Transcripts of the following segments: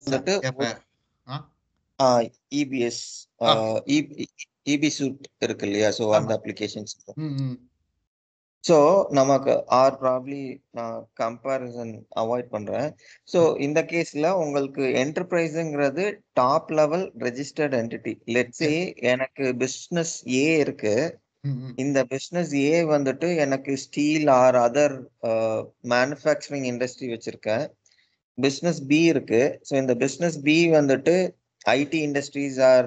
வந்துட்டு எப்ப இபிஎஸ் ஆ EB suit இருக்கு இல்லையா? ஸோ அந்த ஆமா அப்ளிகேஷன்ஸ். ம் ம் ஸோ நமக்கு ப்ராப்ளி நான் கம்பேரிசன் அவாய்ட் பண்றேன். ஸோ இந்த கேஸ்ல உங்களுக்கு என்டர்பிரைஸுங்கிறது top level registered entity. Let's say எனக்கு பிஸ்னஸ் ஏ இருக்கு. ம் ம் இந்த பிஸ்னஸ் ஏ வந்துட்டு எனக்கு steel or other manufacturing industry வச்சிருக்கேன். பிஸ்னஸ் பி இருக்கு. ஸோ இந்த பிஸ்னஸ் பி வந்துட்டு IT industries or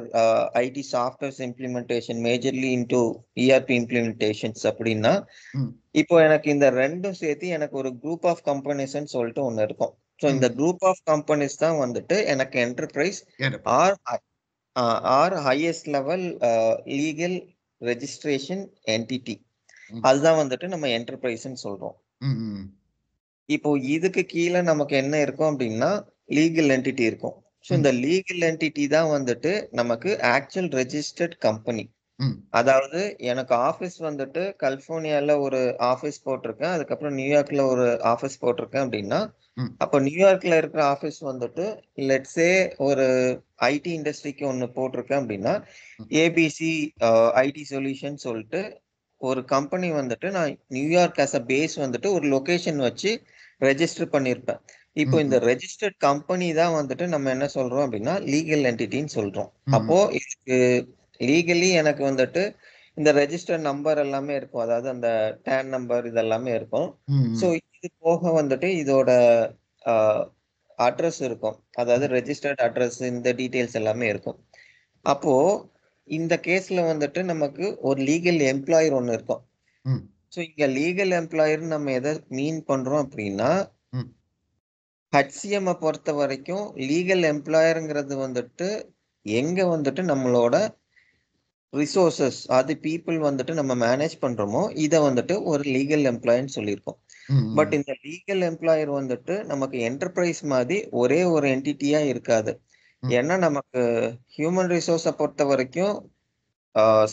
IT softwares implementation majorly into ERP implementations அப்படின்னா, ம் இப்போ எனக்கு இந்த ரெண்டும் சேர்த்து எனக்கு ஒரு குரூப் ஆஃப் கம்பெனிஸ்ன்னு சொல்லிட்டு ஒன்று இருக்கும். ஸோ ம் இந்த குரூப் ஆஃப் கம்பெனிஸ் தான் வந்துட்டு எனக்கு enterprise enterprise. Are are highest level legal registration entity. ம் அதுதான் வந்துட்டு நம்ம என்டர்பிரைஸ்ன்னு சொல்றோம். ம் ம் இப்போ இதுக்கு கீழே நமக்கு என்ன இருக்கும் அப்படின்னா லீகல் என்டிட்டி இருக்கும். ஸோ ம் இந்த லீகல் என்டிட்டி தான் வந்துட்டு நமக்கு ஆக்சுவல் ரெஜிஸ்டர்ட் கம்பெனி. ம் அதாவது எனக்கு ஆஃபீஸ் வந்துட்டு கலிஃபோர்னியால ஒரு ஆஃபீஸ் போட்டிருக்கேன், அதுக்கப்புறம் நியூயார்க்ல ஒரு ஆஃபீஸ் போட்டிருக்கேன் அப்படின்னா, ம் அப்போ நியூயார்க்ல இருக்கிற ஆஃபீஸ் வந்துட்டு லெட்ஸே ஒரு ஐடி இண்டஸ்ட்ரிக்கு ஒன்று போட்டிருக்கேன் அப்படின்னா, ம் ஏபிசி ஐடி சொல்யூஷன் சொல்லிட்டு ஒரு கம்பெனி வந்துட்டு நான் நியூயார்க் ஆஸ் அ பேஸ் வந்துட்டு ஒரு லொகேஷன் வச்சு ரெஜிஸ்டர் பண்ணியிருப்பேன். இப்போ ம் இந்த ரெஜிஸ்டர்ட் கம்பெனி தான் வந்துட்டு நம்ம என்ன சொல்றோம் அப்படின்னா லீகல் என்டிட்டின்னு சொல்றோம். ம் அப்போ இதுக்கு லீகலி எனக்கு வந்துட்டு இந்த ரெஜிஸ்டர் நம்பர் எல்லாமே இருக்கும். அதாவது அந்த டேன் நம்பர் இதெல்லாமே இருக்கும். ம் ஸோ ம் இது போக வந்துட்டு இதோட அட்ரஸ் இருக்கும். அதாவது ரெஜிஸ்டர்ட் அட்ரஸ் இந்த டீட்டெயில்ஸ் எல்லாமே இருக்கும். அப்போ இந்த கேஸ்ல வந்துட்டு நமக்கு ஒரு லீகல் எம்ப்ளாயர் ஒன்று இருக்கும். ம் ஸோ இங்க லீகல் எம்ப்ளாயர் நம்ம எதை மீன் பண்றோம் அப்படின்னா, ம் HCM பொறுத்த வரைக்கும் லீகல் எம்ப்ளாயருங்கிறது வந்துட்டு எங்க வந்துட்டு நம்மளோட ரிசோர்சஸ் அது பீப்புள் வந்துட்டு நம்ம மேனேஜ் பண்றோமோ இதை வந்துட்டு ஒரு லீகல் எம்ப்ளாயின்னு சொல்லியிருக்கோம். பட் ம் இந்த லீகல் எம்ப்ளாயர் வந்துட்டு நமக்கு என்டர்பிரைஸ் மாதிரி ஒரே ஒரு என்டிட்டியா இருக்காது. ம் ஏன்னா நமக்கு ஹியூமன் ரிசோர்ஸை பொறுத்த வரைக்கும்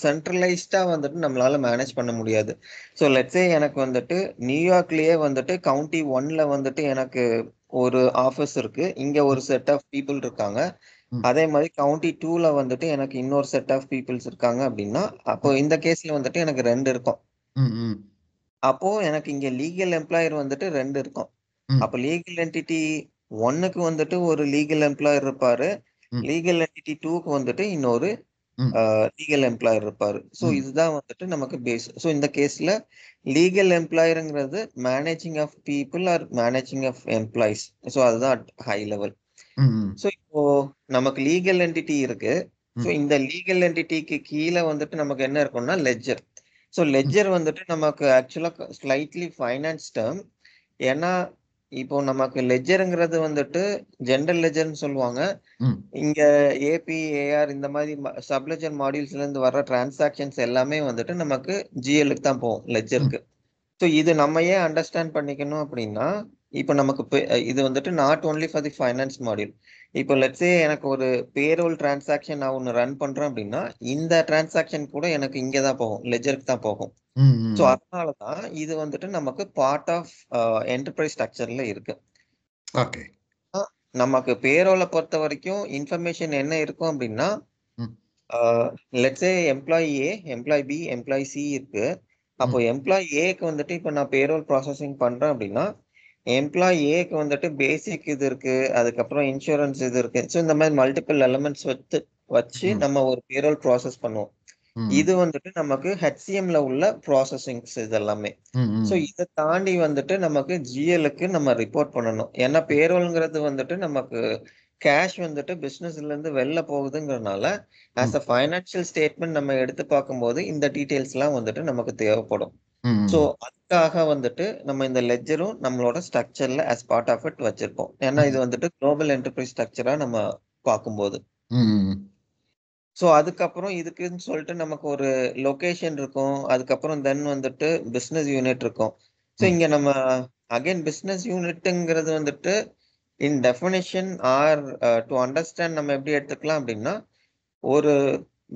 சென்ட்ரலைஸ்டா வந்துட்டு நம்மளால மேனேஜ் பண்ண முடியாது. ஸோ லெட்ஸே எனக்கு வந்துட்டு நியூயார்க்லயே வந்துட்டு கவுண்டி 1ல வந்துட்டு எனக்கு ஒரு ஆஃபீஸ் இருக்கு. இங்க ஒரு செட் ஆஃப் பீப்புள் இருக்காங்க. ம் அதே மாதிரி கவுண்டி 2ல வந்துட்டு எனக்கு இன்னொரு செட் ஆஃப் பீப்புள்ஸ் இருக்காங்க அப்படின்னா, அப்போ இந்த கேஸ்ல வந்துட்டு எனக்கு 2 இருக்கும். ம் ம் அப்போ எனக்கு இங்க லீகல் எம்ப்ளாயர் வந்துட்டு 2 இருக்கும். ம் அப்போ லீகல் என்டிட்டி 1க்கு வந்துட்டு ஒரு லீகல் எம்ப்ளாயர் இருப்பாரு. ம் லீகல் என்டிட்டி 2க்கு வந்துட்டு இன்னொரு ம் லீகல் எம்ப்ளாயர் இருப்பாரு. ஸோ ம் இதுதான் வந்துட்டு நமக்கு பேஸ். ஸோ இந்த கேஸ்ல லீகல் எம்ப்ளாயருங்கிறது managing of people or managing of employees. So அதுதான் ஹை லெவல். ம் ஸோ இப்போ நமக்கு லீகல் என்டிட்டி இருக்கு. ஸோ ம் இந்த லீகல் என்டிட்டிக்கு கீழே வந்துட்டு நமக்கு என்ன இருக்கும்னா லெட்ஜர். ஸோ ம் லெட்ஜர் வந்துட்டு நமக்கு ஆக்சுவலா ஸ்லைட்லி ஃபைனான்ஸ் டேர்ம். ஏன்னா இப்போ நமக்கு லெட்ஜருங்கிறது வந்துட்டு ஜெனரல் லெட்ஜர்னு சொல்லுவாங்க. ம் இங்க ஏபி ஏஆர் இந்த மாதிரி சப்லெஜர் மாடியூல்ஸ்ல இருந்து வர்ற டிரான்சாக்ஷன்ஸ் எல்லாமே வந்துட்டு நமக்கு ஜிஎல்க்கு தான் போகும், ம் லெட்ஜருக்கு. ஸோ இது நம்ம ஏன் அண்டர்ஸ்டாண்ட் பண்ணிக்கணும் அப்படின்னா, இப்போ நமக்கு இது வந்துட்டு not only for the finance module. இப்போ லெட்ஸே எனக்கு ஒரு பேரோல் டிரான்சாக்ஷன் நான் ஒன்று ரன் பண்றேன் அப்படின்னா, இந்த டிரான்சாக்ஷன் கூட எனக்கு இங்கே தான் போகும், லெட்ஜருக்கு தான் போகும். ம் ஸோ ம் அதனால தான் இது வந்துட்டு நமக்கு பார்ட் ஆஃப் என்டர்பிரைஸ் ஸ்ட்ரக்சர்ல இருக்கு. ஓகே நமக்கு பேரோலை பொறுத்த வரைக்கும் இன்ஃபர்மேஷன் என்ன இருக்கும் அப்படின்னா, ம் லெட்ஸே எம்ப்ளாயி ஏ, எம்ப்ளாயி பி, எம்ப்ளாயி சி இருக்கு. அப்போ ம் எம்ப்ளாயி ஏக்கு வந்துட்டு இப்போ நான் பேரோல் ப்ராசஸிங் பண்றேன் அப்படின்னா, எம்ப்ளாயி ஏக்கு வந்துட்டு பேசிக் இது இருக்கு, அதுக்கப்புறம் இன்சூரன்ஸ் இது இருக்கு. ஸோ இந்த மாதிரி மல்டிபிள் எலமெண்ட்ஸ் வச்சு ம் நம்ம ஒரு பேரோல் ப்ராசஸ் பண்ணுவோம். ம் இது வந்துட்டு நமக்கு HCMல உள்ள ப்ராசஸிங்ஸ் இது எல்லாமே. ம் ஸோ ம் இதை தாண்டி வந்துட்டு நமக்கு ஜிஎலுக்கு நம்ம ரிப்போர்ட் பண்ணணும். ஏன்னா பேரோல்ங்கிறது வந்துட்டு நமக்கு கேஷ் வந்துட்டு பிசினஸ்ல இருந்து வெளில போகுதுங்கிறதுனால ஆஸ் ம் அ ஃபைனான்சியல் ஸ்டேட்மெண்ட் நம்ம எடுத்து பார்க்கும்போது இந்த டீட்டெயில்ஸ்லாம் வந்துட்டு நமக்கு தேவைப்படும். ஸோ ம் அதுக்காக வந்துட்டு நம்ம இந்த லெட்ஜரும் நம்மளோட ஸ்ட்ரக்சர்ல as பார்ட் ஆஃப் இட் வச்சிருப்போம். ஏன்னா இது வந்துட்டு குளோபல் என்டர்பிரைஸ் ஸ்ட்ரக்சரா நம்ம பார்க்கும்போது. ம் ஸோ அதுக்கப்புறம் இதுக்குன்னு சொல்லிட்டு நமக்கு ஒரு லொகேஷன் இருக்கும். அதுக்கப்புறம் தென் வந்துட்டு பிஸ்னஸ் யூனிட் இருக்கும். ஸோ ம் இங்க நம்ம அகைன் பிஸ்னஸ் யூனிட்டுங்கிறது வந்துட்டு இன் டெஃபினிஷன் ஆர் டு அண்டர்ஸ்டாண்ட் நம்ம எப்படி எடுத்துக்கலாம் அப்படின்னா, ஒரு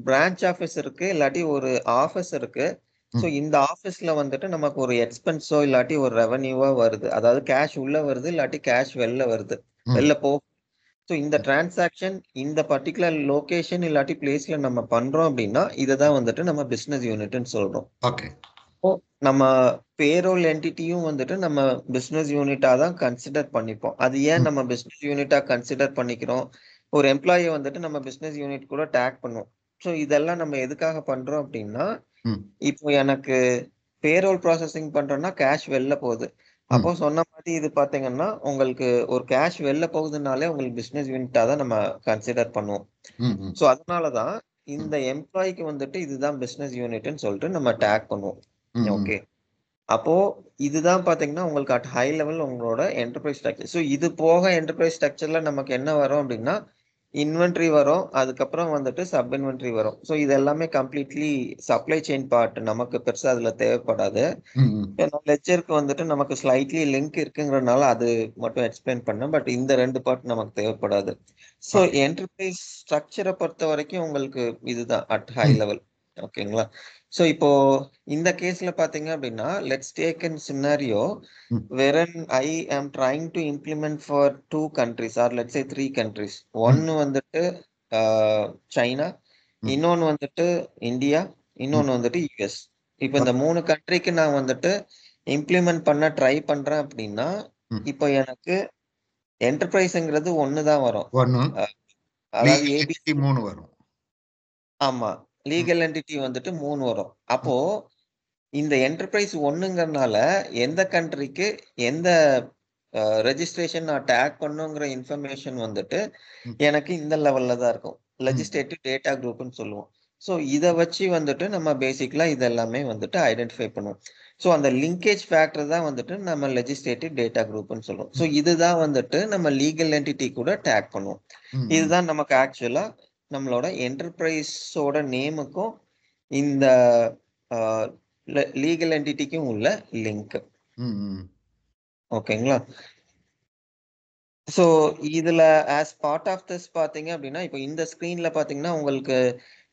பிரான்ச் ஆஃபீஸ் இருக்கு, இல்லாட்டி ஒரு ஆஃபீஸ் இருக்கு. ஸோ ம் இந்த ஆஃபீஸ்ல வந்துட்டு நமக்கு ஒரு எக்ஸ்பென்ஸோ இல்லாட்டி ஒரு ரெவன்யூவோ வருது. அதாவது கேஷ் உள்ள வருது, இல்லாட்டி கேஷ் வெளில வருது. ம் வெளில போ ஸோ இந்த டிரான்சாக்ஷன் இந்த பர்டிகுலர் லொகேஷன் இல்லாட்டி பிளேஸ்ல நம்ம பண்றோம் அப்படின்னா இதை தான் வந்துட்டு நம்ம பிசினஸ் யூனிட்னு சொல்றோம். ஓகே. நம்ம பேரோல் என்டிட்டியும் வந்துட்டு நம்ம பிசினஸ் யூனிட்டா தான் கன்சிடர் பண்ணிப்போம். அது ஏன் நம்ம பிசினஸ் யூனிட்டா கன்சிடர் பண்ணிக்கிறோம்? ஒரு எம்ப்ளாயி வந்துட்டு நம்ம பிசினஸ் யூனிட் கூட டேக் பண்ணுவோம். ஸோ இதெல்லாம் நம்ம எதுக்காக பண்றோம் அப்படின்னா, இப்போ எனக்கு பேரோல் ப்ராசஸிங் பண்றோம்னா கேஷ் வெளில போகுது. அப்போ சொன்ன மாதிரி இது பாத்தீங்கன்னா உங்களுக்கு ஒரு கேஷ் வெளில போகுதுனாலே உங்களுக்கு பிசினஸ் யூனிட்டா தான் நம்ம கன்சிடர் பண்ணுவோம். ஸோ அதனாலதான் இந்த எம்ப்ளாய்க்கு வந்துட்டு இதுதான் பிசினஸ் யூனிட்னு சொல்லிட்டு நம்ம டேக் பண்ணுவோம். ஓகே. அப்போ இதுதான் பாத்தீங்கன்னா உங்களுக்கு அட் ஹை லெவல் உங்களோட என்டர்பிரைஸ் ஸ்ட்ரக்சர். ஸோ இது போக என்டர்பிரைஸ் ஸ்ட்ரக்சர்ல நமக்கு என்ன வரும் அப்படின்னா இன்வென்ட்ரி வரும், அதுக்கப்புறம் வந்துட்டு சப் இன்வென்ட்ரி வரும். ஸோ இது எல்லாமே கம்ப்ளீட்லி சப்ளை செயின் பார்ட், நமக்கு பெருசா அதுல தேவைப்படாது. லெட்ஜருக்கு வந்துட்டு நமக்கு ஸ்லைட்லி லிங்க் இருக்குங்கிறதுனால அது மட்டும் எக்ஸ்பிளைன் பண்ணேன். பட் இந்த 2 பார்ட் நமக்கு தேவைப்படாது. ஸோ என்டர்பிரைஸ் ஸ்ட்ரக்சரை பொறுத்த வரைக்கும் உங்களுக்கு இதுதான் அட் ஹை லெவல். ஓகேங்களா? ஸோ இப்போ இந்த கேஸ்ல பாத்தீங்க அப்படின்னா let's take in scenario wherein I am trying to implement for 2 countries or let's say 3 countries. ஒன்னு வந்துட்டு சைனா, இன்னொன்னு வந்துட்டு இந்தியா, இன்னொன்னு வந்துட்டு யுஎஸ். இப்போ இந்த 3 கண்ட்ரிக்கு நான் வந்துட்டு இம்ப்ளிமெண்ட் பண்ண ட்ரை பண்றேன் அப்படின்னா இப்போ எனக்கு என்டர்பிரைஸ்ங்கிறது ஒன்னு தான் வரும். அதாவது ஏபிசி 3 வரும். ஆமா, லீகல் என்டிட்டி வந்துட்டு 3 வரும். அப்போ இந்த என்டர்பிரைஸ் ஒண்ணுங்கறனால எந்த கண்ட்ரிக்கு எந்த ரெஜிஸ்ட்ரேஷன் நான் டேக் பண்ணுங்கிற இன்ஃபர்மேஷன் வந்துட்டு எனக்கு இந்த லெவல்ல தான் இருக்கும். லெஜிஸ்லேட்டிவ் டேட்டா குரூப்னு சொல்லுவோம். ஸோ இதை வச்சு வந்துட்டு நம்ம பேசிக்கலா இதெல்லாமே வந்துட்டு ஐடென்டிஃபை பண்ணுவோம். ஸோ அந்த லிங்கேஜ் ஃபேக்டர் தான் வந்துட்டு நம்ம லெஜிஸ்லேட்டிவ் டேட்டா குரூப்னு சொல்லுவோம். ஸோ இதுதான் வந்துட்டு நம்ம லீகல் என்டிட்டி கூட டேக் பண்ணுவோம். இதுதான் நமக்கு ஆக்சுவலா நம்மளோட என்டர்பிரைஸோட நேமுக்கும் இந்த லீகல் என்டிட்டிக்கும் உள்ள லிங்க். ஓகேங்களா? ஸோ இதுல ஆஸ் பார்ட் ஆஃப் திஸ் பாத்தீங்க அப்படின்னா இப்போ இந்த ஸ்கிரீன்ல பாத்தீங்கன்னா உங்களுக்கு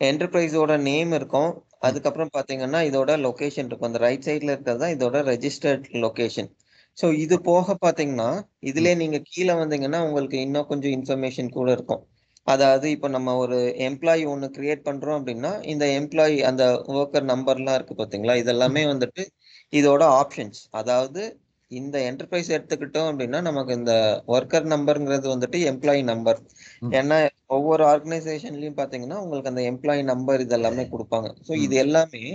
என்டர்பிரைஸோட நேம் இருக்கும். அதுக்கப்புறம் பாத்தீங்கன்னா இதோட லொகேஷன் இருக்கும். அந்த ரைட் சைட்ல இருக்கிறது தான் இதோட ரெஜிஸ்டர்ட் லொகேஷன். ஸோ இது போக பாத்தீங்கன்னா இதுலயே நீங்க கீழே வந்தீங்கன்னா உங்களுக்கு இன்னும் கொஞ்சம் இன்ஃபர்மேஷன் கூட இருக்கும். அதாவது இப்போ நம்ம ஒரு எம்ப்ளாயி ஒன்று கிரியேட் பண்றோம் அப்படின்னா இந்த எம்ப்ளாயி அந்த ஒர்க்கர் நம்பர்லாம் இருக்கு பாத்தீங்களா, இதெல்லாமே வந்துட்டு இதோட ஆப்ஷன்ஸ். அதாவது இந்த என்டர்பிரைஸ் எடுத்துக்கிட்டோம் அப்படின்னா நமக்கு இந்த ஒர்க்கர் நம்பர்ங்கிறது வந்துட்டு எம்ப்ளாயி நம்பர். ஏன்னா ஒவ்வொரு ஆர்கனைசேஷன்லயும் பாத்தீங்கன்னா உங்களுக்கு அந்த எம்ப்ளாயி நம்பர் இதெல்லாமே கொடுப்பாங்க. ஸோ இது எல்லாமே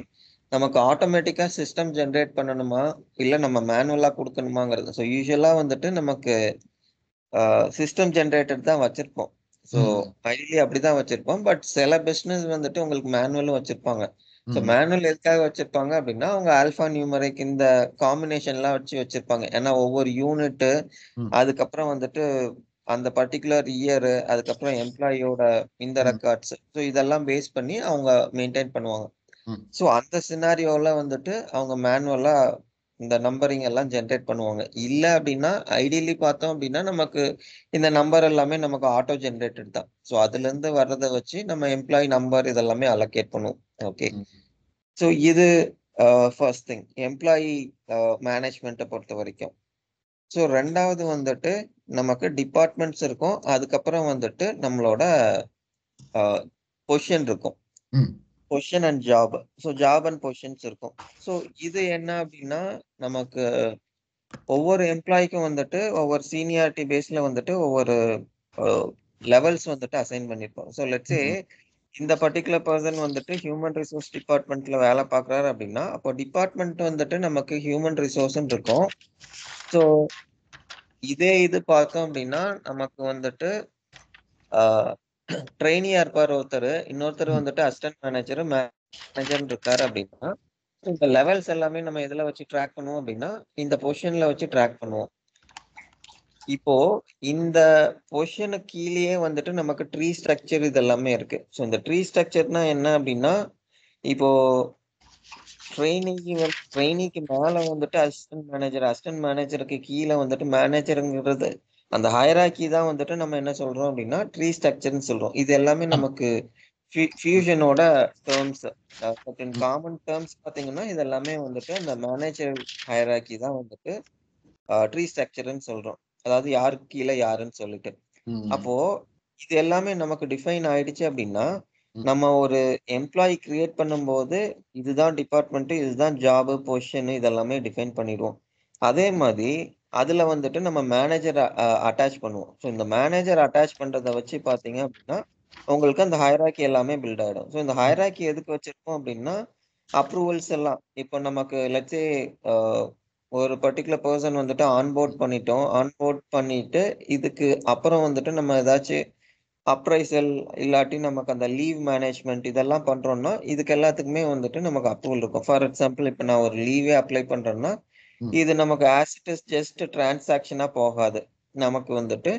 நமக்கு ஆட்டோமேட்டிக்கா சிஸ்டம் ஜென்ரேட் பண்ணணுமா இல்ல நம்ம மேனுவலா கொடுக்கணுமாங்கிறது. ஸோ யூஸ்வலா வந்துட்டு நமக்கு சிஸ்டம் ஜென்ரேட்டட் தான் வச்சிருப்போம். ஸோ ஐடியா அப்படிதான் வச்சிருப்போம். பட் சில பிசினஸ் வந்துட்டு உங்களுக்கு மேனுவலும் வச்சிருப்பாங்க. ஸோ மேனுவல் எதுக்காக வச்சிருப்பாங்க அப்படின்னா அவங்க ஆல்பா நியூமரிக் இந்த காம்பினேஷன்லாம் வச்சு வச்சிருப்பாங்க. ஏன்னா ஒவ்வொரு யூனிட் அதுக்கப்புறம் வந்துட்டு அந்த பர்டிகுலர் இயர் அதுக்கப்புறம் எம்ப்ளாயியோட இந்த ரெக்கார்ட்ஸ் ஸோ இதெல்லாம் பேஸ் பண்ணி அவங்க மெயின்டைன் பண்ணுவாங்க. ஸோ அந்த சினாரியோல வந்துட்டு அவங்க மேனுவலா இந்த நம்பரிங் எல்லாம் ஜென்ரேட் பண்ணுவாங்க. இல்ல அப்படின்னா ஐடியலி பார்த்தோம் அப்படின்னா நமக்கு இந்த நம்பர் எல்லாமே நமக்கு ஆட்டோ ஜென்ரேட்டட் தான். ஸோ அதுல இருந்து வர்றதை வச்சு நம்ம எம்ப்ளாயி நம்பர் இதெல்லாமே அலோகேட் பண்ணுவோம். ஓகே. ஸோ இது ஃபர்ஸ்ட் திங் எம்ப்ளாயி மேனேஜ்மெண்ட்டை பொறுத்த வரைக்கும். ஸோ ரெண்டாவது வந்துட்டு நமக்கு டிபார்ட்மெண்ட்ஸ் இருக்கும். அதுக்கப்புறம் வந்துட்டு நம்மளோட பொசிஷன் இருக்கும். Position and job. So job and positions இருக்கும். ஸோ இது என்ன அப்படின்னா நமக்கு ஒவ்வொரு எம்ப்ளாய்க்கும் வந்துட்டு ஒவ்வொரு சீனியாரிட்டி பேஸ்ல வந்துட்டு ஒவ்வொரு லெவல்ஸ் வந்துட்டு அசைன் பண்ணிருப்போம். ஸோ லெட்ஸே இந்த பர்டிகுலர் பர்சன் வந்துட்டு ஹியூமன் ரிசோர்ஸ் டிபார்ட்மெண்ட்ல வேலை பார்க்குறாரு அப்படின்னா அப்போ டிபார்ட்மெண்ட் வந்துட்டு நமக்கு ஹியூமன் ரிசோர்ஸ்ன்னு இருக்கும். ஸோ இது பார்த்தோம் அப்படின்னா நமக்கு வந்துட்டு ட்ரெயினியா இருப்பார் ஒருத்தர், இன்னொருத்தர் வந்துட்டு அசிஸ்டன்ட் மேனேஜர் இருக்காரு அப்படின்னா இந்த லெவல்ஸ் எல்லாமே நம்ம எதுல வச்சு ட்ராக் பண்ணுவோம் அப்படின்னா இந்த பொசிஷன்ல வச்சு ட்ராக் பண்ணுவோம். இப்போ இந்த பொசிஷனுக்கு கீழேயே வந்துட்டு நமக்கு ட்ரீ ஸ்ட்ரக்சர் இது எல்லாமே இருக்கு. ஸோ இந்த ட்ரீ ஸ்ட்ரக்சர்னா என்ன அப்படின்னா இப்போ ட்ரெயினிக்கு மேல வந்துட்டு அசிஸ்டன்ட் மேனேஜருக்கு கீழே வந்துட்டு மேனேஜருங்கிறது அந்த ஹையரார்கி தான் வந்துட்டு நம்ம என்ன சொல்றோம் அப்படின்னா ட்ரீ ஸ்ட்ரக்சர்னு சொல்றோம். இது எல்லாமே நமக்கு ஃபியூஷனோட டேர்ம்ஸ். காமன் டேர்ம்ஸ் பாத்தீங்கன்னா இது எல்லாமே வந்துட்டு அந்த மேனேஜர் ஹையரார்கி தான் வந்துட்டு ட்ரீ ஸ்ட்ரக்சர்னு சொல்றோம். அதாவது யாருக்கு கீழே யாருன்னு சொல்லிட்டு. அப்போ இது எல்லாமே நமக்கு டிஃபைன் ஆயிடுச்சு அப்படின்னா ம். நம்ம ஒரு எம்ப்ளாயி கிரியேட் பண்ணும்போது இதுதான் டிபார்ட்மெண்ட், இதுதான் ஜாப் பொசிஷன் இதெல்லாமே டிஃபைன் பண்ணிடுவோம். அதே மாதிரி அதுல வந்துட்டு நம்ம மேனேஜர் அட்டாச் பண்ணுவோம். ஸோ இந்த மேனேஜர் அட்டாச் பண்றதை வச்சு பாத்தீங்க அப்படின்னா உங்களுக்கு அந்த ஹைராக்கி எல்லாமே பில்ட் ஆயிடும். ஸோ இந்த ஹைராக்கி எதுக்கு வச்சிருக்கோம் அப்படின்னா அப்ரூவல்ஸ் எல்லாம் இப்போ நமக்கு லெட்ஸே ஒரு பர்டிகுலர் பர்சன் வந்துட்டு ஆன்போர்ட் பண்ணிட்டோம். ஆன்போர்ட் பண்ணிட்டு இதுக்கு அப்புறம் வந்துட்டு நம்ம ஏதாச்சும் அப்ரைசல் இல்லாட்டி நமக்கு அந்த லீவ் மேனேஜ்மெண்ட் இதெல்லாம் பண்றோம்னா இதுக்கு எல்லாத்துக்குமே வந்துட்டு நமக்கு அப்ரூவல் இருக்கும். ஃபார் எக்ஸாம்பிள் இப்போ நான் ஒரு லீவே அப்ளை பண்றேன்னா இது நமக்கு ஆஸ் இட் இஸ் ஜஸ்ட் டிரான்சாக்ஷனா போகாது. நமக்கு வந்துட்டு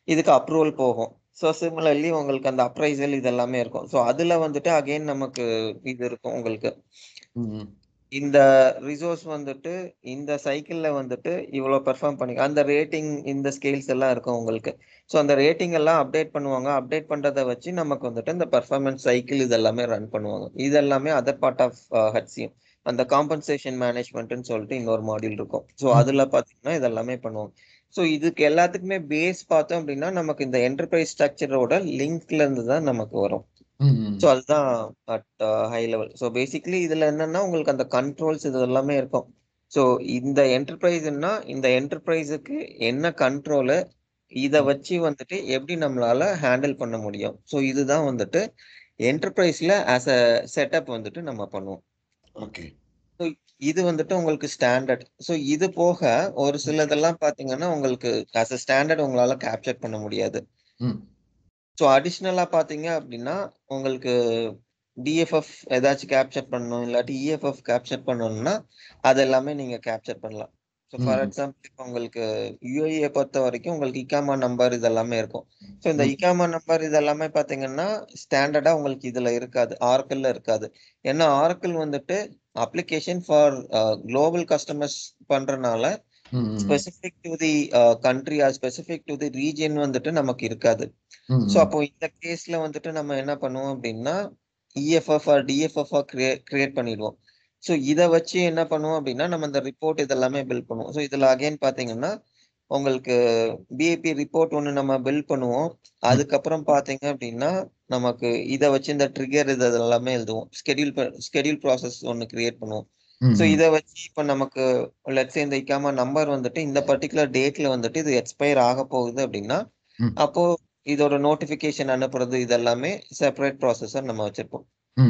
இதுக்கு அப்ரூவல் போகும். ஸோ சிமிலர்லி உங்களுக்கு அந்த அப்ரைசல் இதெல்லாமே இருக்கும். ஸோ அதுல வந்துட்டு அகைன் நமக்கு இது இருக்கும் உங்களுக்கு. இந்த ரிசோர்ஸ் வந்துட்டு இந்த சைக்கிள்ல வந்துட்டு இவ்வளவு பெர்ஃபார்ம் பண்ணி அந்த ரேட்டிங் இந்த ஸ்கேல்ஸ் எல்லாம் இருக்கும் உங்களுக்கு. ஸோ அந்த ரேட்டிங் எல்லாம் அப்டேட் பண்ணுவாங்க. அப்டேட் பண்றதை வச்சு நமக்கு வந்துட்டு இந்த பெர்ஃபார்மன்ஸ் சைக்கிள் இதெல்லாமே ரன் பண்ணுவாங்க. இது எல்லாமே அதர் பார்ட் ஆஃப் HCM. அந்த காம்பன்சேஷன் மேனேஜ்மெண்ட்னு சொல்லிட்டு இன்னொரு மாடியூல் இருக்கும். ஸோ அதுல பாத்தீங்கன்னா இதெல்லாமே பண்ணுவாங்க. ஸோ இதுக்கு எல்லாத்துக்குமே பேஸ் பார்த்தோம் அப்படின்னா நமக்கு இந்த என்டர்பிரைஸ் ஸ்ட்ரக்சரோட லிங்க்ல இருந்து தான் நமக்கு வரும். ஸோ அதுதான் at high level. So basically இதுல என்னன்னா உங்களுக்கு அந்த கண்ட்ரோல்ஸ் இது எல்லாமே இருக்கும். ஸோ இந்த என்டர்பிரைஸ்னா இந்த என்டர்பிரைஸுக்கு என்ன கண்ட்ரோலு இதை வச்சு வந்துட்டு எப்படி நம்மளால ஹேண்டில் பண்ண முடியும். ஸோ இதுதான் வந்துட்டு என்டர்பிரைஸ்ல ஆஸ் அ செட்டப் வந்துட்டு நம்ம பண்ணுவோம். ஓகே. ஸோ இது வந்துட்டு உங்களுக்கு ஸ்டாண்டர்ட். ஸோ இது போக ஒரு சிலதெல்லாம் பாத்தீங்கன்னா உங்களுக்கு ஆஸ் அ ஸ்டாண்டர்ட் உங்களால கேப்சர் பண்ண முடியாது. ஸோ அடிஷ்னலா பாத்தீங்க அப்படின்னா உங்களுக்கு டிஎஃப்எஃப் ஏதாச்சும் கேப்சர் பண்ணணும் இல்லாட்டி இஎஃப்எஃப் கேப்சர் பண்ணணும்னா அது எல்லாமே நீங்க கேப்சர் பண்ணலாம். ஸோ ஃபார் எக்ஸாம்பிள் இப்போ உங்களுக்கு யூஏஇயை பொறுத்த வரைக்கும் உங்களுக்கு இகாமா நம்பர் இதெல்லாமே இருக்கும். ஸோ இந்த இகாமா நம்பர் இதெல்லாமே பாத்தீங்கன்னா ஸ்டாண்டர்டா உங்களுக்கு இதுல இருக்காது, ஆரக்கிள்ல இருக்காது. ஏன்னா ஆரக்கிள் வந்துட்டு அப்ளிகேஷன் ஃபார் குளோபல் கஸ்டமர்ஸ் பண்றதுனால specific to the country or specific to the region வந்துட்டு நமக்கு இருக்காது. ஸோ அப்போ இந்த கேஸ்ல வந்துட்டு நம்ம என்ன பண்ணுவோம் அப்படின்னா இஎஃப்எஃப் ஆர் டிஎஃப்எஃப் கிரியேட் பண்ணிடுவோம். ஸோ இதை வச்சு என்ன பண்ணுவோம் அப்படின்னா நம்ம இந்த ரிப்போர்ட் இதெல்லாமே பில்ட் பண்ணுவோம். ஸோ இதுல அகைன் பாத்தீங்கன்னா உங்களுக்கு பிஏபி ரிப்போர்ட் ஒன்று நம்ம பில்ட் பண்ணுவோம். அதுக்கப்புறம் பாத்தீங்க அப்படின்னா நமக்கு இதை வச்சு இந்த ட்ரிகர் இது எல்லாமே எழுதுவோம். ஸ்கெடியூல் ப்ராசஸ் ஒன்று கிரியேட் பண்ணுவோம். ஸோ இதை வச்சு இப்போ நமக்கு லெட்ஸ் இந்த இக்காமா நம்பர் வந்துட்டு இந்த பர்டிகுலர் டேட்ல வந்துட்டு இது எக்ஸ்பயர் ஆக போகுது அப்படின்னா அப்போ இதோட நோட்டிபிகேஷன் அனுப்புறது இதெல்லாமே செப்பரேட் ப்ராசஸர் நம்ம வச்சிருப்போம்.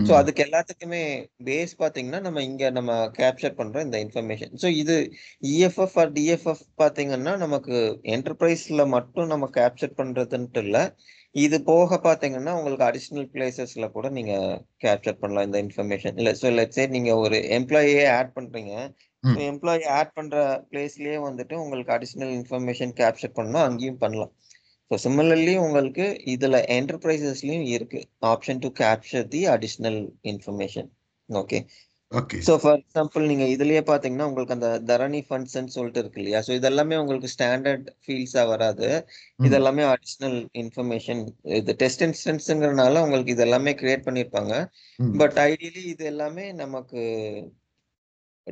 ஸோ அதுக்கு எல்லாத்துக்குமே பேஸ் பாத்தீங்கன்னா நம்ம இங்க நம்ம கேப்சர் பண்ற இந்த இன்ஃபர்மேஷன். ஸோ இது இஎஃப்எஃப் ஆர் டிஎஃப்எஃப் பாத்தீங்கன்னா நமக்கு என்டர்பிரைஸ்ல மட்டும் நம்ம கேப்சர் பண்றதுன்ட்டு இல்லை. இது போக பாத்தீங்கன்னா உங்களுக்கு அடிஷனல் பிளேசஸ்ல கூட நீங்க கேப்சர் பண்ணலாம் இந்த இன்ஃபர்மேஷன். இல்ல ஸோ லெட்ஸ் சே நீங்க ஒரு எம்ப்ளாயியே ஆட் பண்றீங்க. ஸோ எம்ப்ளாயி ஆட் பண்ற பிளேஸ்லயே வந்துட்டு உங்களுக்கு அடிஷனல் இன்ஃபர்மேஷன் கேப்சர் பண்ணணும் அங்கேயும் பண்ணலாம். ஸோ சிமிலர்லி உங்களுக்கு இதுல என்டர்பிரைசஸ்லயும் இருக்கு option to capture the additional information. Okay. So for example நீங்க இதுலயே பாத்தீங்கன்னா உங்களுக்கு அந்த தரணி ஃபண்ட்ஸ்ன்னு சொல்லிட்டு இருக்கு இல்லையா. ஸோ இதெல்லாமே உங்களுக்கு ஸ்டாண்டர்ட் ஃபீல்ட்ஸா வராது. இதெல்லாமே அடிஷனல் இன்ஃபர்மேஷன். இது டெஸ்ட் இன்ஸ்டன்ஸ்ங்கிறதுனால உங்களுக்கு இது எல்லாமே கிரியேட் பண்ணிருப்பாங்க. பட் ஐடியலி இது எல்லாமே நமக்கு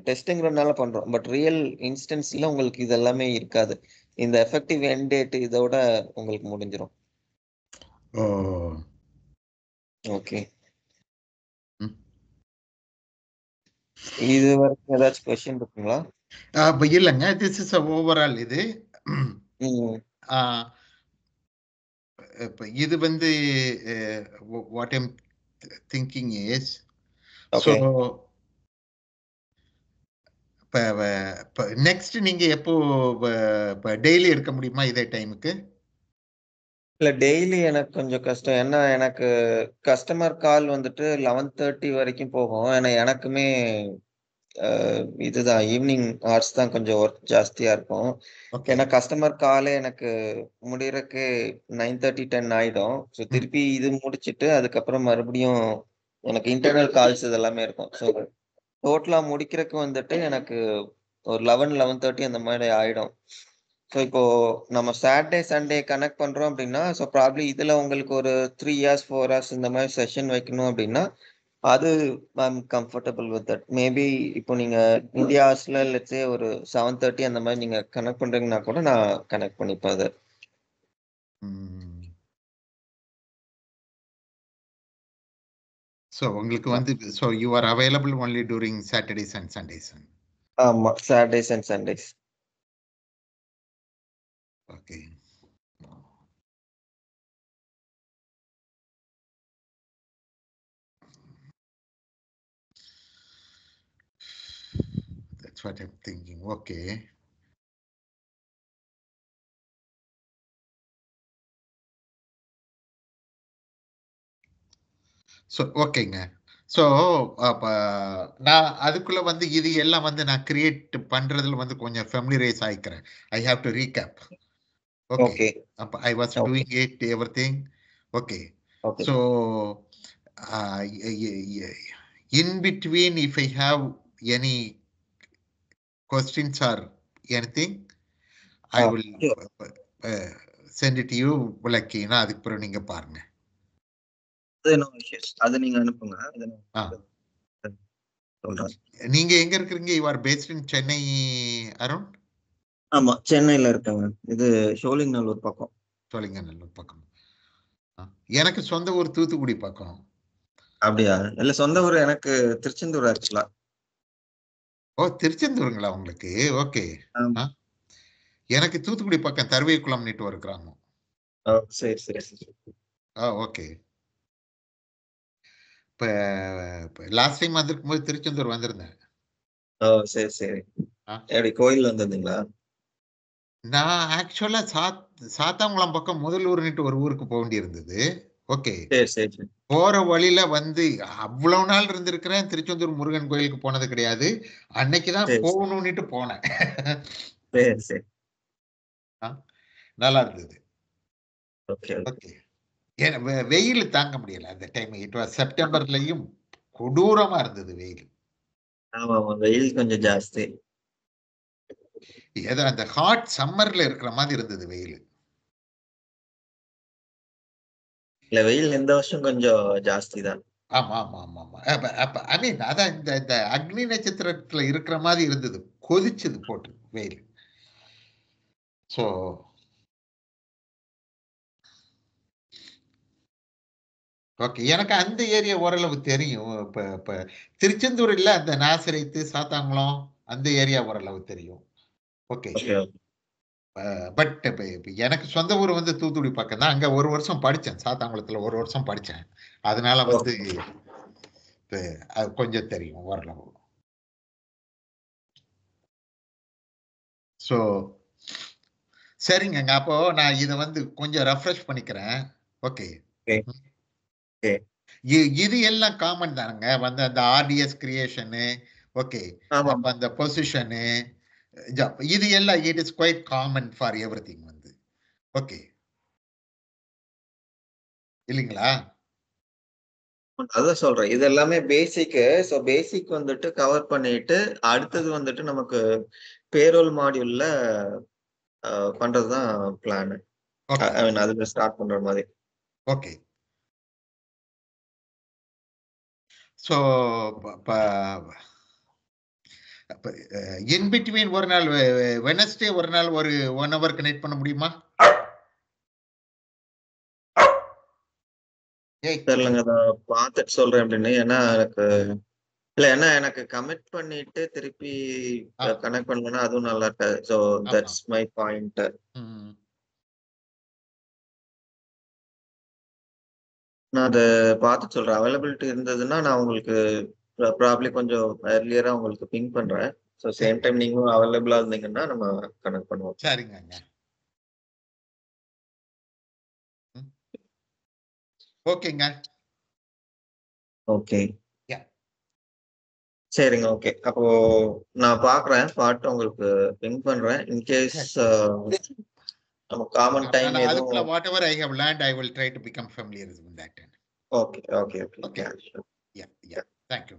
டெஸ்ட்ங்கிறதுனால பண்றோம். பட் ரியல் இன்ஸ்டன்ஸ்ல உங்களுக்கு இது எல்லாமே இருக்காது. இந்த எஃபெக்டிவ் எண்ட் டேட் இதோட உங்களுக்கு முடிஞ்சிடும். ஓகே. இது வரைக்கும் ஏதாச்சும் கொஸ்டின் இருக்குங்களா? இல்லைங்க, திஸ் இஸ் ஓவரால் இது. இது வந்து what I'm thinking is so இப்போ நெக்ஸ்ட் நீங்க எப்போ டெய்லி எடுக்க முடியுமா இதே டைமுக்கு? இல்ல டெய்லி எனக்கு கொஞ்சம் கஷ்டம். ஏன்னா எனக்கு கஸ்டமர் கால் வந்துட்டு 11:30 வரைக்கும் போகும். ஏன்னா எனக்குமே இதுதான் ஈவினிங் ஹவர்ஸ் தான் கொஞ்சம் ஒர்க் ஜாஸ்தியா இருக்கும். ஏன்னா கஸ்டமர் காலே எனக்கு முடியறதுக்கு 9:30 10 ஆயிடும். ஸோ திருப்பி இது முடிச்சுட்டு அதுக்கப்புறம் மறுபடியும் எனக்கு இன்டர்னல் கால்ஸ் இதெல்லாமே இருக்கும். ஸோ டோட்டலா முடிக்கிறதுக்கு வந்துட்டு எனக்கு ஒரு 11:30 அந்த மாதிரி ஆயிடும். ஸோ இப்போ நம்ம சாட்டர்டே சண்டே கனெக்ட் பண்றோம் அப்படின்னா ஸோ ப்ராப்ளி இதுல உங்களுக்கு ஒரு 3 hours 4 hours இந்த மாதிரி செஷன் வைக்கணும் அப்படின்னா அது I'm comfortable with that. Maybe இப்போ நீங்க இந்தியா ஹவர்ஸ்ல லெட்ஸ் சே ஒரு 7:30 அந்த மாதிரி நீங்க கனெக்ட் பண்றீங்கன்னா கூட நான் கனெக்ட் பண்ணிப்பேன் அதை. So உங்களுக்கு வந்து so you are available only during Saturdays and Sundays. ஆமா, Saturdays and Sundays. Okay. That's what I'm thinking. Okay. So ஓகேங்க. ஸோ அப்போ நான் அதுக்குள்ள வந்து இது எல்லாம் வந்து நான் கிரியேட் பண்றதுல வந்து கொஞ்சம் ஃபெமிலியரைஸ் ஆயிக்கிறேன். I have to recap. Okay. Okay. அப்போ I was doing it everything. Okay. Okay. So in between if I have any questions or anything, I will send it to you. like அதுக்கு பிறகு நீங்க பாருங்க. அது நீங்க அனுப்புங்க. நீங்க எங்க இருக்கீங்க? you are based in Chennai, Arun? ஆமா, சென்னையில இருக்காங்க. இது சோழிங்கநல்லூர் பக்கம். சோழிங்கநல்லூர் பக்கம். எனக்கு சொந்த ஊர் தூத்துக்குடி பக்கம். அப்படியா? இல்ல, சொந்த ஊர் எனக்கு திருச்செந்தூர் ஆக்சுவலா. ஓ, திருச்செந்தூருங்களா உங்களுக்கு? ஓகே. எனக்கு தூத்துக்குடி பக்கம் தருவைக்குளம் நீட்டு ஒரு கிராமம். சரி சரி சரி. ஓகே. இப்ப லாஸ்ட் டைம் வந்திருக்கும் போது திருச்செந்தூர் வந்திருந்தேன். சரி சரி. எப்படி கோயில் வந்திருந்தீங்களா? நான் ஆக்சுவலா சாத்தாங்குளம் பக்கம் முதலூர்னுட்டு ஒரு ஊருக்கு போக வேண்டியிருந்தது. ஓகே. சரி சரி. போற வழியில வந்து அவ்வளவு நாள் இருந்திருக்கிறேன். திருச்செந்தூர் முருகன் கோயிலுக்கு போனது கிடையாது. அன்னைக்குதான் போகணும்னுட்டு போனேன். சரி சரி. நல்லா இருந்தது. Okay okay. வெயில் தாங்க முடியல அந்த டைம். இட் வாஸ் செப்டம்பர்லயும் கொடூரமா இருந்தது வெயில். ஆமா, வெயில் கொஞ்சம் ஜாஸ்தி. ஏதோ அந்த ஹாட் சம்மர்ல இருக்கிற மாதிரி இருந்தது வெயில். இல்ல, வெயில் இந்த வருஷம் கொஞ்சம் ஜாஸ்தி தான். ஆமா ஆமா ஆமா ஆமா. ஐ மீன் அதான் இந்த அக்னி நட்சத்திரத்துல இருக்கிற மாதிரி இருந்தது. கொதிச்சது போட்டு வெயில். So okay. எனக்கு அந்த ஏரியா ஓரளவு தெரியும். இப்ப திருச்செந்தூர் இல்ல, அந்த நாசரேத்து சாத்தாங்குளம் அந்த ஏரியா ஓரளவு தெரியும். ஓகே. பட் எனக்கு சொந்த ஊர் வந்து தூத்துக்குடி பக்கம் தான். அங்க ஒரு வருஷம் படிச்சேன். சாத்தாங்குளத்துல ஒரு வருஷம் படிச்சேன். அதனால வந்து அது கொஞ்சம் தெரியும் ஓரளவு. ஸோ சரிங்க. அப்போ நான் இதை வந்து கொஞ்சம் ரெஃப்ரெஷ் பண்ணிக்கிறேன். ஓகே. இது எல்லாம் காமன் தானுங்க. வந்து அந்த ஆர்டிஎஸ் கிரியேஷனு, ஓகே, அப்ப அந்த பொசிஷனு, இது எல்லாம் it is quite common for everything வந்து. ஓகே இல்லைங்களா? அதான் சொல்றேன், இது எல்லாமே பேசிக். சோ பேசிக் வந்துட்டு கவர் பண்ணிட்டு அடுத்தது வந்துட்டு நமக்கு பேரோல் மாடியூல்ல பண்றதுதான் பிளான். அதுல ஸ்டார்ட் பண்ற மாதிரி. ஓகே. ஸோ இன் பிட்வீன் ஒரு நாள் வெனஸ்டே ஒரு நாள் ஒரு 1 hour கனெக்ட் பண்ண முடியுமா? தெரியலங்க, நான் பார்த்துட்டு சொல்றேன் அப்படின்னு. ஏன்னா எனக்கு கமிட் பண்ணிட்டு திருப்பி கனெக்ட் பண்ணா அதுவும் நல்லா இருக்காது. So that's my point. நான் அதை பார்த்து சொல்றேன். அவைலபிலிட்டி இருந்ததுன்னா நான் உங்களுக்கு ப்ராப்ளி கொஞ்சம் ஏர்லியரா உங்களுக்கு பிங் பண்றேன். ஸோ சேம் டைம் நீங்களும் அவைலபிளா இருந்தீங்கன்னா நம்ம கனெக்ட் பண்ணுவோம். சரிங்க. ஓகேங்க. ஓகே சரிங்க. ஓகே, அப்போ நான் பாக்குறேன், பார்த்து உங்களுக்கு பிங் பண்றேன். இன்கேஸ் நம்ம காமன் டைம் அதுக்குள்ள whatever I have learned, I will try to become familiar with that. Okay. Yeah. Thank you.